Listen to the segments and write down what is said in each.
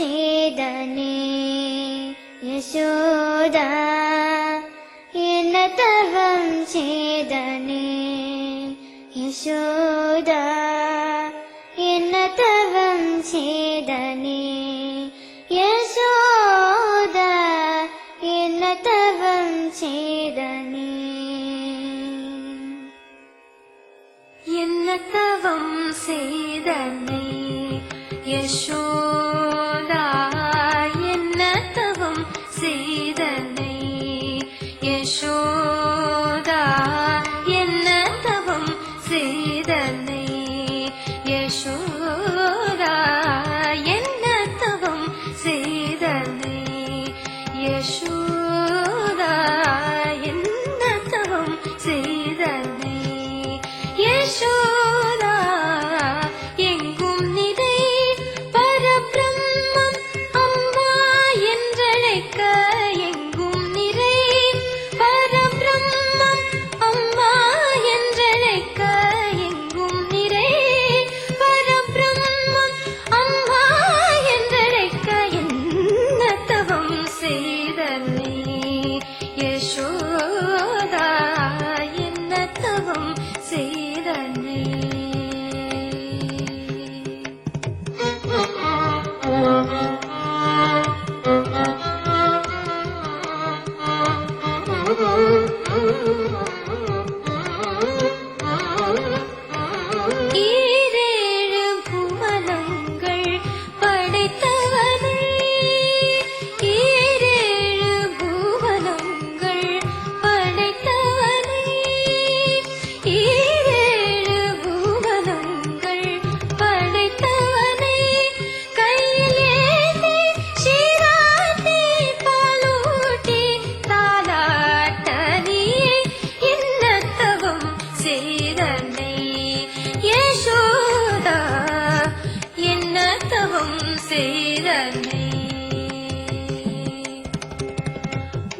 செய்தனே யசோதா என்ன தவம் செய்தனே யசோதா என்ன தவம் செய்தனே யசோதா என்ன தவம் செய்தனே என்ன தவம் செய்தனை யசோதா என்ன தவம் செய்தனை யசோதா என்ன தவம் செய்தனை யசோதா என்ன தவம் செய்தனை யசோதா என்ன தவம் செய்தனை யசோதா எங்கும் நிறை பரபிரம்மம் அம்மா என்றழைக்க எங்கும் நிறை பரபிரம்மம் அம்மா என்றழைக்க எங்கும் நிறை பரபிரம்மம் அம்மா என்றழைக்க என்ன தவம் செய்தனை யசோதா என்ன தவம் செய்தனை ஈரேழு புவனங்கள் படைத்தவனே ஈரேழு புவனங்கள் படைத்தவனே ஈரேழு புவனங்கள் படைத்தவனே கையிலேந்தி சீராட்டி பாலூட்டி தாலாட்ட நீ என்ன தவம் செய்தனை யசோதா என்ன தவம் செய்தனை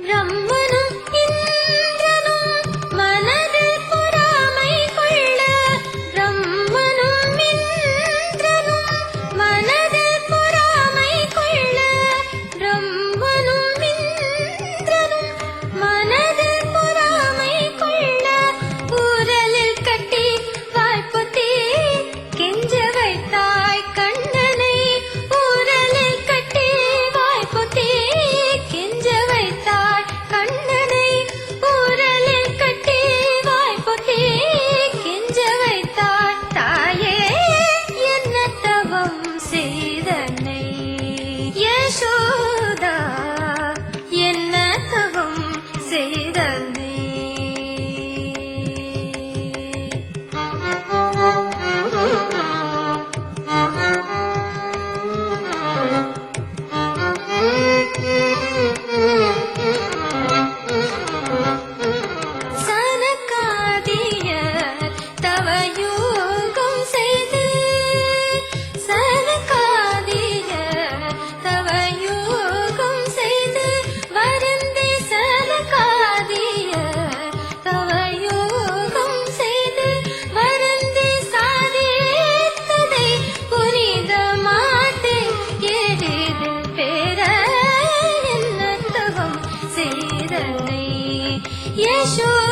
பிரம்மனும் இந்திரனும் மனதில் பொறாமை கொள்ள பிரம்மனும் இந்திரனும் மனதில் பொறாமை கொள்ள பிரம்மனும் இந்திரனும் மனதில் பொறாமை கொள்ள ஊரலில் கட்டி வாய்ப்புத்தி கெஞ்ச வைத்தாய் கண்ணனை ஊரலில் கட்டி வாய்ப்புத்தி கெஞ்ச வைத்தாய் கண்ணனை ஊரலில் கட்டி வாய்ப்புத்தி கெஞ்ச வைத்தாய் தாயே என்ன தவம் செய்தனை யசோதா என்ன தவம் செய்தனை சனகாதியர் தவயோகம் செய்து சனகாதியர் தவயோகம் செய்து வருந்தி சனகாதியர் தவயோகம் செய்து வருந்தி சாதித்ததை புனித மாட்டை எளிதில் பெற என்ன தவம் செய்தனை யசோதா